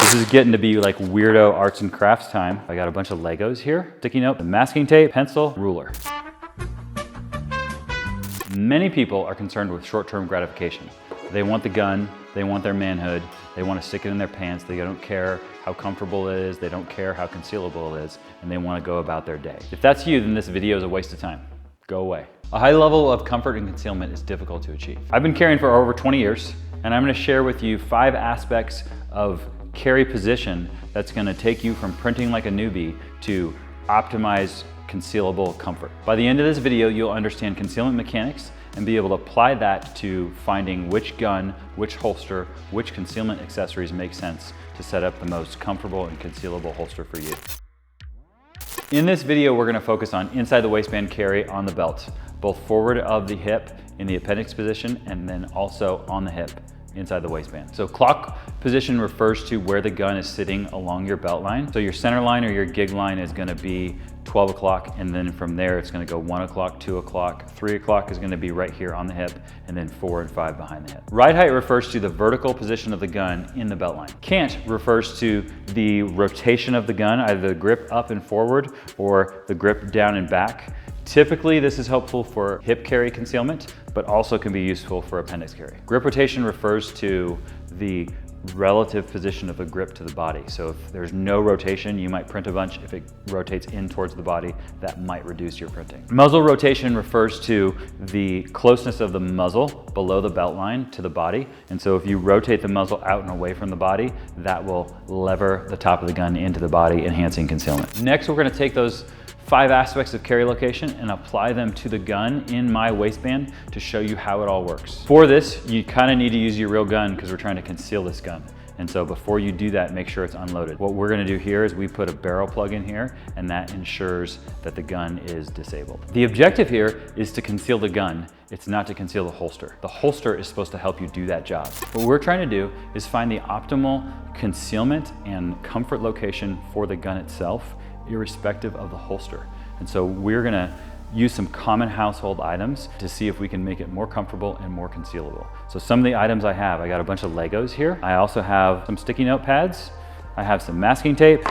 This is getting to be like weirdo arts and crafts time. I got a bunch of Legos here, sticky note, masking tape, pencil, ruler. Many people are concerned with short-term gratification. They want the gun, they want their manhood, they want to stick it in their pants, they don't care how comfortable it is, they don't care how concealable it is, and they want to go about their day. If that's you, then this video is a waste of time. Go away. A high level of comfort and concealment is difficult to achieve. I've been carrying for over 20 years, and I'm going to share with you 5 aspects of carry position that's going to take you from printing like a newbie to optimize concealable comfort. By the end of this video, you'll understand concealment mechanics and be able to apply that to finding which gun, which holster, which concealment accessories make sense to set up the most comfortable and concealable holster for you. In this video, we're going to focus on inside the waistband carry on the belt, both forward of the hip in the appendix position and then also on the hip inside the waistband. So clock position refers to where the gun is sitting along your belt line. So your center line or your gig line is going to be 12 o'clock, and then from there it's going to go 1 o'clock, 2 o'clock, 3 o'clock is going to be right here on the hip, and then 4 and 5 behind the hip. Ride height refers to the vertical position of the gun in the belt line. Cant refers to the rotation of the gun, either the grip up and forward or the grip down and back. Typically, this is helpful for hip carry concealment, but also can be useful for appendix carry. Grip rotation refers to the relative position of the grip to the body. So if there's no rotation, you might print a bunch. If it rotates in towards the body, that might reduce your printing. Muzzle rotation refers to the closeness of the muzzle below the belt line to the body. And so if you rotate the muzzle out and away from the body, that will lever the top of the gun into the body, enhancing concealment. Next, we're going to take those 5 aspects of carry location and apply them to the gun in my waistband to show you how it all works. For this, you kind of need to use your real gun because we're trying to conceal this gun. And so before you do that, make sure it's unloaded. What we're going to do here is we put a barrel plug in here, and that ensures that the gun is disabled. The objective here is to conceal the gun. It's not to conceal the holster. The holster is supposed to help you do that job. What we're trying to do is find the optimal concealment and comfort location for the gun itself, irrespective of the holster. And so we're gonna use some common household items to see if we can make it more comfortable and more concealable. So some of the items I got a bunch of Legos here. I also have some sticky note pads. I have some masking tape,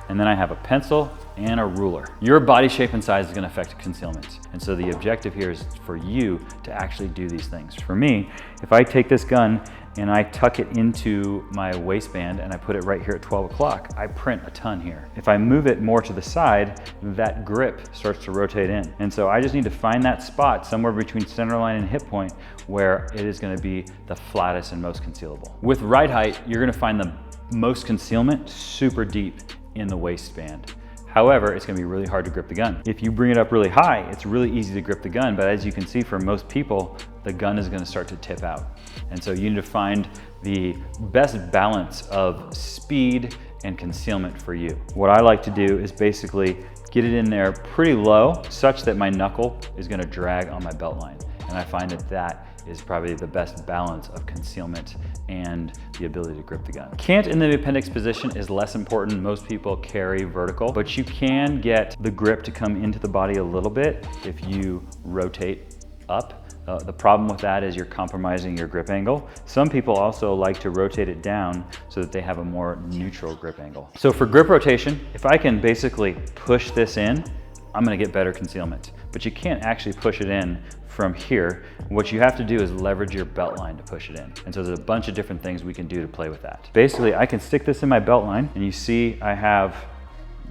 and then I have a pencil and a ruler. Your body shape and size is gonna affect concealment. And so the objective here is for you to actually do these things. For me, if I take this gun and I tuck it into my waistband and I put it right here at 12 o'clock, I print a ton here. If I move it more to the side, that grip starts to rotate in. And so I just need to find that spot somewhere between center line and hip point where it is gonna be the flattest and most concealable. With ride height, you're gonna find the most concealment super deep in the waistband. However, it's gonna be really hard to grip the gun. If you bring it up really high, it's really easy to grip the gun, but as you can see for most people, the gun is gonna start to tip out. And so you need to find the best balance of speed and concealment for you. What I like to do is basically get it in there pretty low, such that my knuckle is gonna drag on my belt line. And I find that that is probably the best balance of concealment and the ability to grip the gun. Cant in the appendix position is less important. Most people carry vertical, but you can get the grip to come into the body a little bit if you rotate up. The problem with that is you're compromising your grip angle. Some people also like to rotate it down so that they have a more neutral grip angle. So for grip rotation, if I can basically push this in, I'm gonna get better concealment. But you can't actually push it in from here. What you have to do is leverage your belt line to push it in. And so there's a bunch of different things we can do to play with that. Basically, I can stick this in my belt line, and you see I have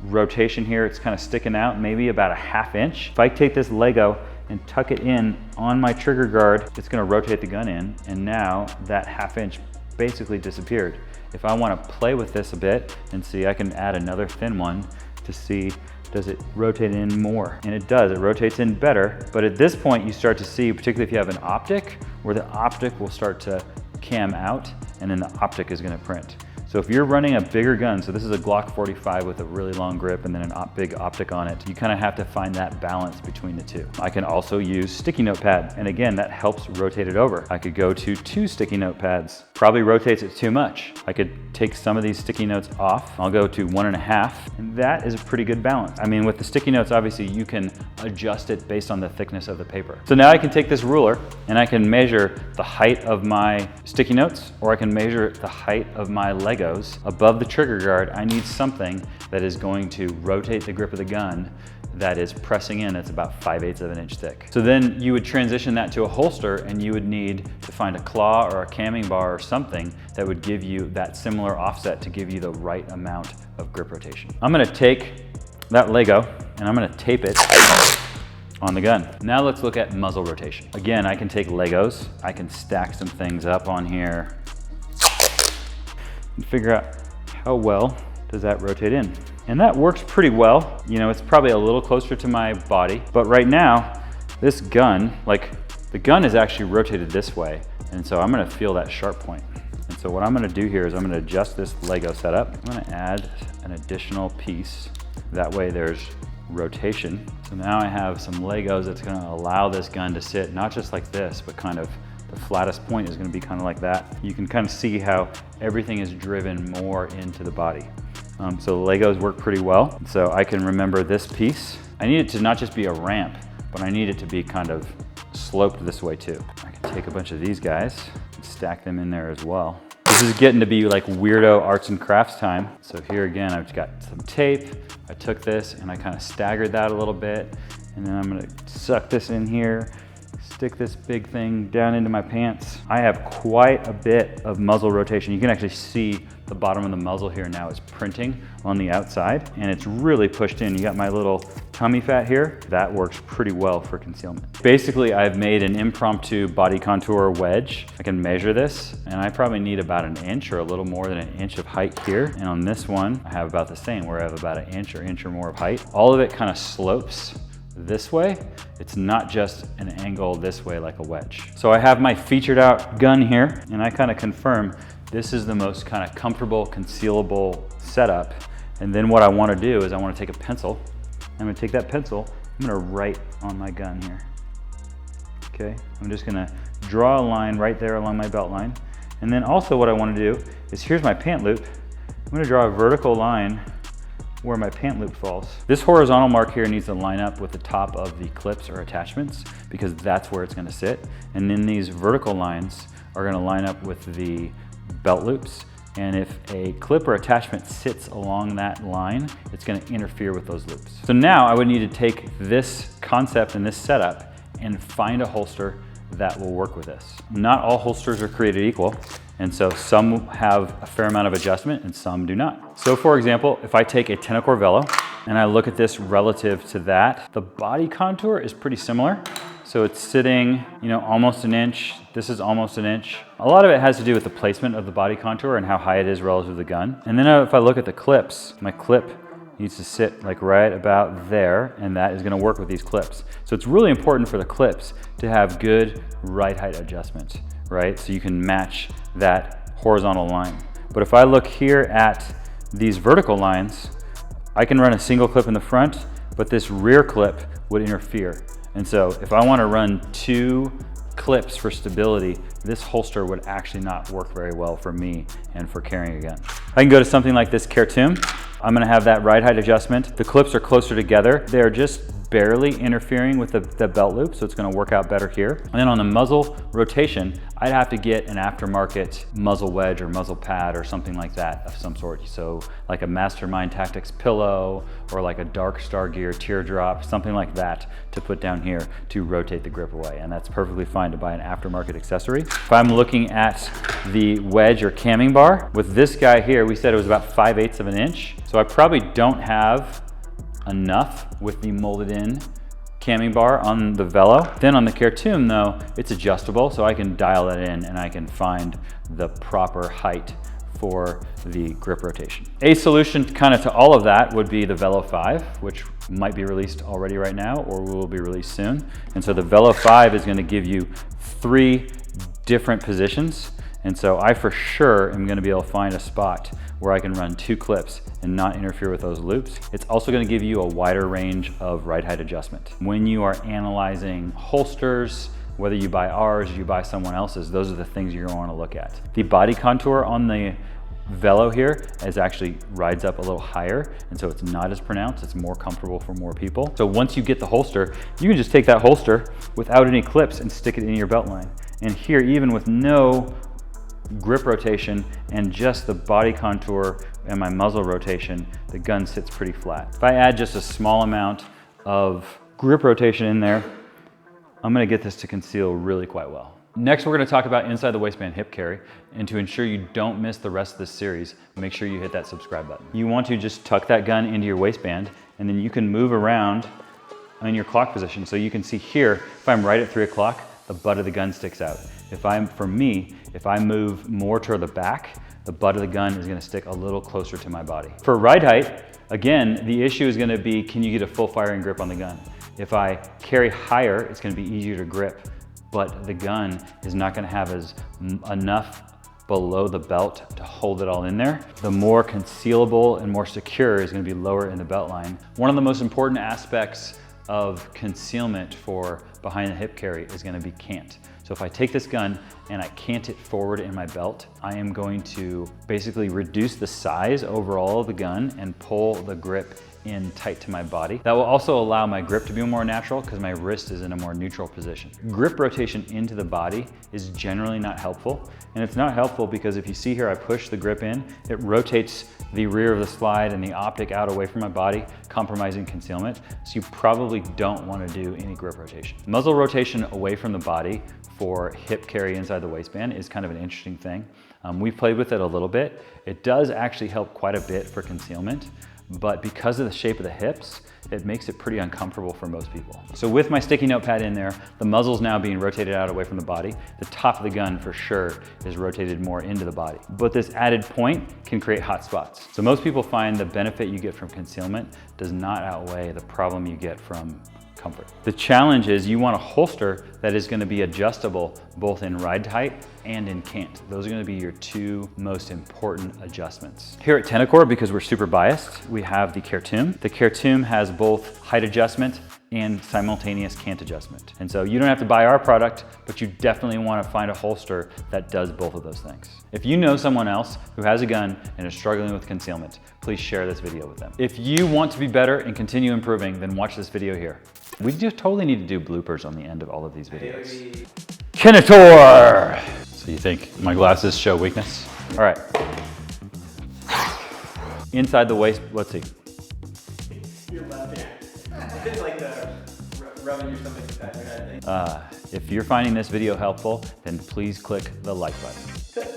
rotation here. It's kind of sticking out, maybe about a ½ inch. If I take this Lego and tuck it in on my trigger guard, it's gonna rotate the gun in, and now that ½ inch basically disappeared. If I wanna play with this a bit and see, I can add another thin one to see, does it rotate in more? And it does, it rotates in better. But at this point, you start to see, particularly if you have an optic, where the optic will start to cam out, and then the optic is gonna print. So if you're running a bigger gun, so this is a Glock 45 with a really long grip and then a big optic on it, you kind of have to find that balance between the two. I can also use sticky note pad, and again, that helps rotate it over. I could go to 2 sticky note pads, probably rotates it too much. I could take some of these sticky notes off. I'll go to 1.5, and that is a pretty good balance. I mean, with the sticky notes, obviously you can adjust it based on the thickness of the paper. So now I can take this ruler and I can measure the height of my sticky notes, or I can measure the height of my Lego Legos, above the trigger guard, I need something that is going to rotate the grip of the gun that is pressing in, that's about 5/8 of an inch thick. So then you would transition that to a holster, and you would need to find a claw or a camming bar or something that would give you that similar offset to give you the right amount of grip rotation. I'm gonna take that Lego and I'm gonna tape it on the gun. Now let's look at muzzle rotation. Again, I can take Legos, I can stack some things up on here and figure out how well does that rotate in. And that works pretty well. You know, it's probably a little closer to my body, but right now, this gun, like the gun is actually rotated this way. And so I'm gonna feel that sharp point. And so what I'm gonna do here is I'm gonna adjust this Lego setup. I'm gonna add an additional piece. That way there's rotation. So now I have some Legos that's gonna allow this gun to sit not just like this, but kind of the flattest point is gonna be kind of like that. You can kind of see how everything is driven more into the body. So the Legos work pretty well. So I can remember this piece. I need it to not just be a ramp, but I need it to be kind of sloped this way too. I can take a bunch of these guys and stack them in there as well. This is getting to be like weirdo arts and crafts time. So here again, I've got some tape. I took this and I kind of staggered that a little bit. And then I'm gonna suck this in here, stick this big thing down into my pants. I have quite a bit of muzzle rotation. You can actually see the bottom of the muzzle here now is printing on the outside, and it's really pushed in. You got my little tummy fat here. That works pretty well for concealment. Basically, I've made an impromptu body contour wedge. I can measure this, and I probably need about an inch or a little more than an inch of height here. And on this one, I have about the same, where I have about an inch or more of height. All of it kind of slopes this way. It's not just an angle this way like a wedge. So I have my featured out gun here, and I kind of confirm this is the most kind of comfortable, concealable setup. And then what I want to do is I want to take a pencil. I'm going to take that pencil, I'm going to write on my gun here. Okay, I'm just going to draw a line right there along my belt line. And then also what I want to do is, here's my pant loop. I'm going to draw a vertical line where my pant loop falls. This horizontal mark here needs to line up with the top of the clips or attachments, because that's where it's going to sit. And then these vertical lines are going to line up with the belt loops. And if a clip or attachment sits along that line, it's going to interfere with those loops. So now I would need to take this concept and this setup and find a holster that will work with this. Not all holsters are created equal. And so some have a fair amount of adjustment and some do not. So for example, if I take a Tenicor Velo and I look at this relative to that, the body contour is pretty similar. So it's sitting, you know, almost an inch. This is almost an inch. A lot of it has to do with the placement of the body contour and how high it is relative to the gun. And then if I look at the clips, my clip needs to sit like right about there, and that is gonna work with these clips. So it's really important for the clips to have good right height adjustment, right? So you can match that horizontal line. But if I look here at these vertical lines, I can run a single clip in the front, but this rear clip would interfere. And so if I want to run 2 clips for stability, this holster would actually not work very well for me and for carrying a gun. I can go to something like this Cartoon. I'm going to have that right height adjustment. The clips are closer together. They're just barely interfering with the belt loop, so it's going to work out better here. And then on the muzzle rotation, I'd have to get an aftermarket muzzle wedge or muzzle pad or something like that of some sort. So like a Mastermind Tactics pillow or like a Dark Star Gear teardrop, something like that to put down here to rotate the grip away. And that's perfectly fine to buy an aftermarket accessory. If I'm looking at the wedge or camming bar, with this guy here, we said it was about 5/8 of an inch. So I probably don't have enough with the molded in camming bar on the Velo. Then on the Cartoon though, it's adjustable, so I can dial that in and I can find the proper height for the grip rotation. A solution kind of to all of that would be the Velo 5, which might be released already right now or will be released soon. And so the Velo 5 is going to give you 3 different positions. And so I for sure am going to be able to find a spot where I can run 2 clips and not interfere with those loops. It's also going to give you a wider range of right height adjustment. When you are analyzing holsters, whether you buy ours or you buy someone else's, those are the things you're going to want to look at. The body contour on the Velo here is actually rides up a little higher, and so it's not as pronounced. It's more comfortable for more people. So once you get the holster, you can just take that holster without any clips and stick it in your belt line. And here, even with no grip rotation and just the body contour and my muzzle rotation, the gun sits pretty flat. If I add just a small amount of grip rotation in there, I'm gonna get this to conceal really quite well. Next, we're gonna talk about inside the waistband hip carry, and to ensure you don't miss the rest of this series, make sure you hit that subscribe button. You want to just tuck that gun into your waistband, and then you can move around in your clock position. So you can see here, if I'm right at 3 o'clock, the butt of the gun sticks out. For me, if I move more toward the back, the butt of the gun is gonna stick a little closer to my body. For ride height, again, the issue is gonna be, can you get a full firing grip on the gun? If I carry higher, it's gonna be easier to grip, but the gun is not gonna have enough below the belt to hold it all in there. The more concealable and more secure is gonna be lower in the belt line. One of the most important aspects of concealment for behind the hip carry is gonna be cant. So if I take this gun and I cant it forward in my belt, I am going to basically reduce the size overall of the gun and pull the grip in tight to my body. That will also allow my grip to be more natural because my wrist is in a more neutral position. Grip rotation into the body is generally not helpful. And it's not helpful because if you see here, I push the grip in, it rotates the rear of the slide and the optic out away from my body, compromising concealment. So you probably don't want to do any grip rotation. Muzzle rotation away from the body for hip carry inside the waistband is kind of an interesting thing. We've played with it a little bit. It does actually help quite a bit for concealment, but because of the shape of the hips, it makes it pretty uncomfortable for most people. So with my sticky note pad in there, the muzzle's now being rotated out away from the body. The top of the gun for sure is rotated more into the body. But this added point can create hot spots. So most people find the benefit you get from concealment does not outweigh the problem you get from comfort. The challenge is you want a holster that is going to be adjustable both in ride height and in cant. Those are going to be your two most important adjustments. Here at Tenicor, because we're super biased, we have the Cartoon. The Cartoon has both height adjustment and simultaneous cant adjustment. And so you don't have to buy our product, but you definitely want to find a holster that does both of those things. If you know someone else who has a gun and is struggling with concealment, please share this video with them. If you want to be better and continue improving, then watch this video here. We just totally need to do bloopers on the end of all of these videos. Tenicor! So you think my glasses show weakness? All right. Inside the waist, let's see. Your left hand. It's like the rubbing your stomach with that. If you're finding this video helpful, then please click the like button.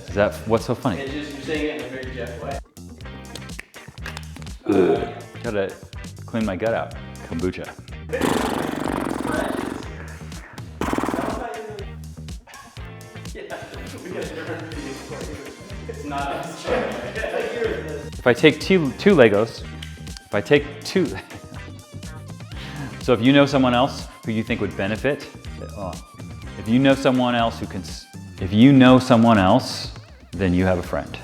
Is that what's so funny? It's just you're saying it in a very Jeff way. Gotta clean my gut out. Kombucha. It's not as Jeff. If I take two Legos, so if you know someone else who you think would benefit, if you know someone else then you have a friend.